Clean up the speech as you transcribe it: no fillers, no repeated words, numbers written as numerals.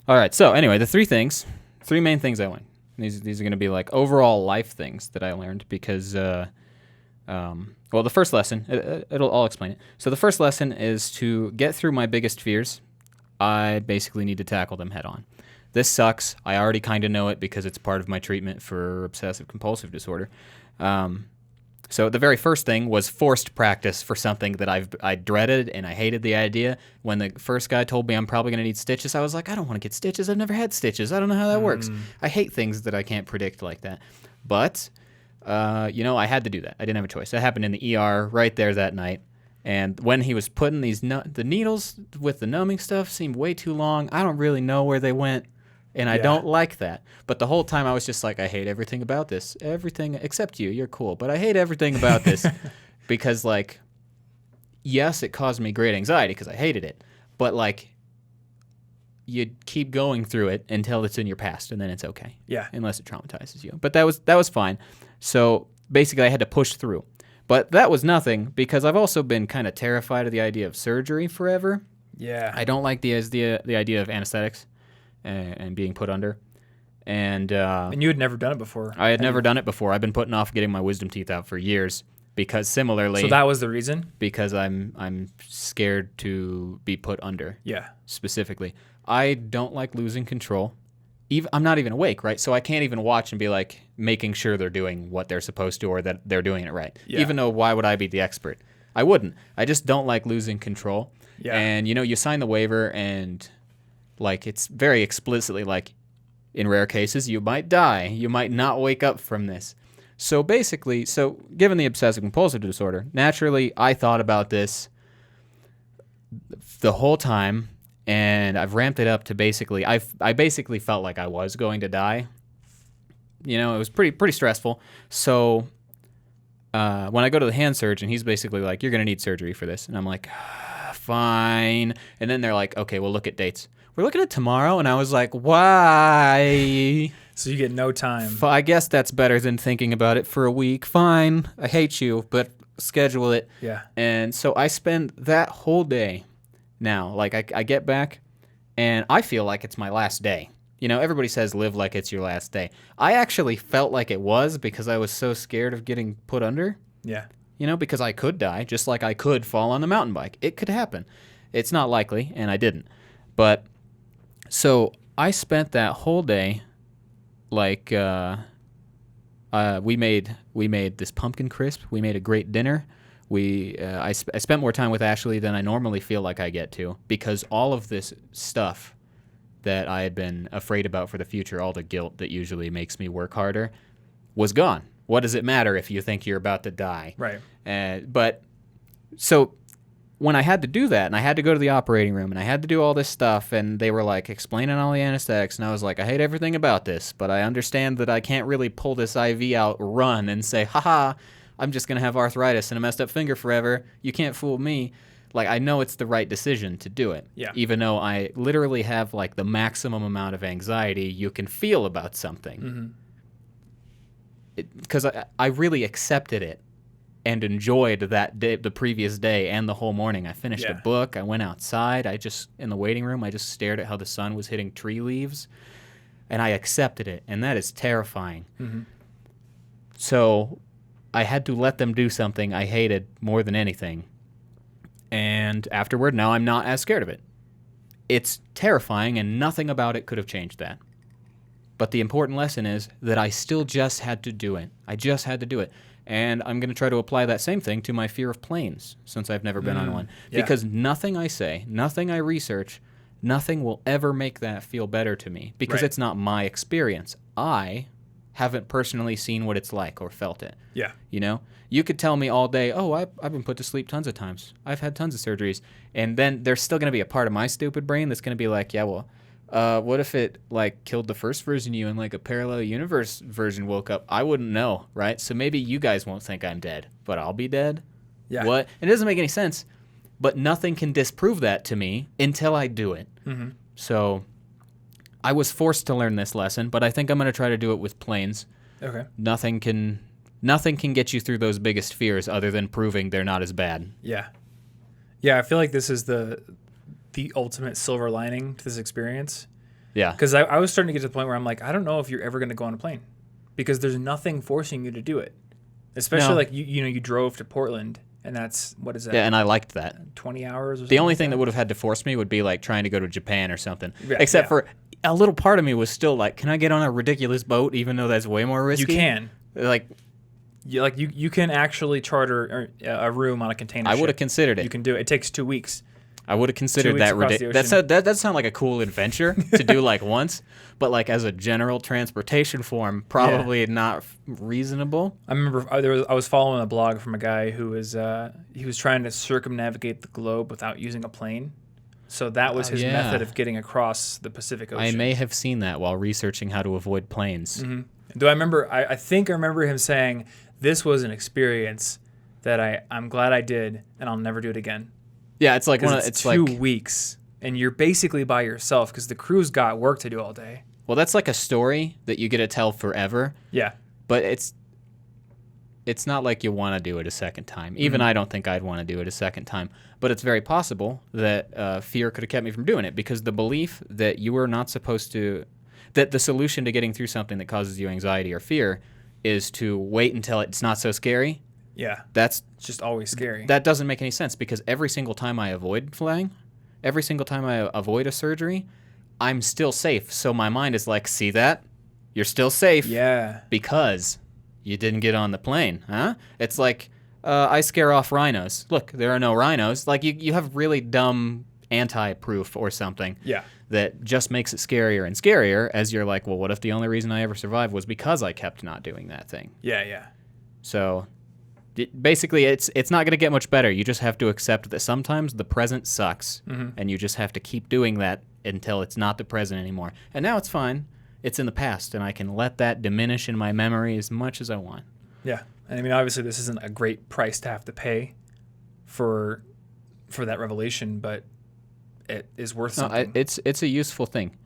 All right. So anyway, the three main things I learned. These are going to be like overall life things that I learned because, well, the first lesson, I'll explain it. So the first lesson is to get through my biggest fears. I basically need to tackle them head on. This sucks. I already kind of know it because it's part of my treatment for obsessive compulsive disorder. So the very first thing was forced practice for something that I dreaded and I hated the idea. When the first guy told me I'm probably going to need stitches, I was like, I don't want to get stitches. I've never had stitches. I don't know how that works. I hate things that I can't predict like that. But, I had to do that. I didn't have a choice. That happened in the ER right there that night. And when he was putting the needles with the numbing stuff seemed way too long. I don't really know where they went. And I don't like that. But the whole time I was just like, I hate everything about this. Everything except you. You're cool. But I hate everything about this because, like, yes, it caused me great anxiety because I hated it. But, like, you keep going through it until it's in your past, and then it's okay. Yeah. Unless it traumatizes you. But that was fine. So basically I had to push through. But that was nothing because I've also been kind of terrified of the idea of surgery forever. Yeah. I don't like the idea of anesthetics. And being put under. And you had never done it before. I had never done it before. I've been putting off getting my wisdom teeth out for years because similarly. So that was the reason? Because I'm scared to be put under. Yeah. Specifically. I don't like losing control. I'm not even awake, right? So I can't even watch and be like making sure they're doing what they're supposed to or that they're doing it right. Yeah. Even though why would I be the expert? I wouldn't. I just don't like losing control. Yeah. And you sign the waiver and like it's very explicitly like in rare cases you might die. You might not wake up from this. So basically, given the obsessive compulsive disorder, naturally I thought about this the whole time and I've ramped it up to basically I basically felt like I was going to die. It was pretty stressful. So when I go to the hand surgeon, he's basically like, you're going to need surgery for this. And I'm like, fine. And then they're like, okay, we'll look at dates. We're looking at tomorrow. And I was like, why? So you get no time. I guess that's better than thinking about it for a week. Fine. I hate you, but schedule it. Yeah. And so I spend that whole day now. Like I get back and I feel like it's my last day. Everybody says live like it's your last day. I actually felt like it was because I was so scared of getting put under. Yeah. Because I could die, just like I could fall on the mountain bike. It could happen. It's not likely, and I didn't. But, so I spent that whole day, like, we made this pumpkin crisp. We made a great dinner. I spent more time with Ashley than I normally feel like I get to, because all of this stuff that I had been afraid about for the future, all the guilt that usually makes me work harder, was gone. What does it matter if you think you're about to die? Right. But so when I had to do that and I had to go to the operating room and I had to do all this stuff and they were like explaining all the anesthetics and I was like, I hate everything about this, but I understand that I can't really pull this IV out, run and say, haha, I'm just going to have arthritis and a messed up finger forever. You can't fool me. Like, I know it's the right decision to do it. Yeah. Even though I literally have like the maximum amount of anxiety you can feel about something. Mm-hmm. Because I really accepted it and enjoyed that day, the previous day and the whole morning. I finished a book. I went outside. In the waiting room, I just stared at how the sun was hitting tree leaves. And I accepted it. And that is terrifying. Mm-hmm. So I had to let them do something I hated more than anything. And afterward, now I'm not as scared of it. It's terrifying, and nothing about it could have changed that. But the important lesson is that I still just had to do it. I just had to do it. And I'm going to try to apply that same thing to my fear of planes, since I've never been on one. Yeah. Because nothing I say, nothing I research, nothing will ever make that feel better to me, because it's not my experience. I haven't personally seen what it's like or felt it. Yeah. You could tell me all day, oh, I've been put to sleep tons of times. I've had tons of surgeries. And then there's still going to be a part of my stupid brain that's going to be like, yeah, well, what if it like killed the first version of you and like a parallel universe version woke up? I wouldn't know, right? So maybe you guys won't think I'm dead, but I'll be dead. Yeah. What? It doesn't make any sense, but nothing can disprove that to me until I do it. Mm-hmm. So I was forced to learn this lesson, but I think I'm going to try to do it with planes. Okay. Nothing can get you through those biggest fears other than proving they're not as bad. Yeah. Yeah, I feel like this is the ultimate silver lining to this experience. Yeah. Because I was starting to get to the point where I'm like, I don't know if you're ever going to go on a plane because there's nothing forcing you to do it. Especially No. like you drove to Portland and that's, what is that? Yeah, and I liked that. 20 hours or something. The only like thing that would have had to force me would be like trying to go to Japan or something. Yeah, Except yeah. for a little part of me was still like, can I get on a ridiculous boat even though that's way more risky? You can. Like, You can actually charter a room on a container I ship. would have considered You it. can do it. It takes 2 weeks. I would have 2 considered weeks that across the ridiculous. ocean. That sound like a cool adventure to do like once, but like as a general transportation form, probably not reasonable. I remember I was following a blog from a guy who was trying to circumnavigate the globe without using a plane. So that was his yeah. method of getting across the Pacific Ocean. I may have seen that while researching how to avoid planes. Do I remember? I think I remember him saying, "This was an experience that I'm glad I did, and I'll never do it again." Yeah, it's like Because it's 2 like weeks, and you're basically by yourself because the crew's got work to do all day. well, that's like a story that you get to tell forever. Yeah, But it's not like you want to do it a second time. Even I don't think I'd want to do it a second time. But it's very possible that fear could have kept me from doing it because the belief that you are not supposed to, that the solution to getting through something that causes you anxiety or fear is to wait until it's not so scary. yeah, It's just always scary. that doesn't make any sense because every single time I avoid flying, every single time I avoid a surgery, I'm still safe. So my mind is like, see that? You're still safe. Yeah, Because you didn't get on the plane, huh? It's like, I scare off rhinos. Look, there are no rhinos. Like, you have really dumb anti-proof or something yeah, that just makes it scarier and scarier as you're like, well, what if the only reason I ever survived was because I kept not doing that thing? yeah. So, basically, it's not going to get much better. You just have to accept that sometimes the present sucks, and you just have to keep doing that until it's not the present anymore. And now it's fine. It's in the past, and I can let that diminish in my memory as much as I want. Yeah, and I mean, obviously, this isn't a great price to have to pay for that revelation, but it is worth No, something. it's a useful thing.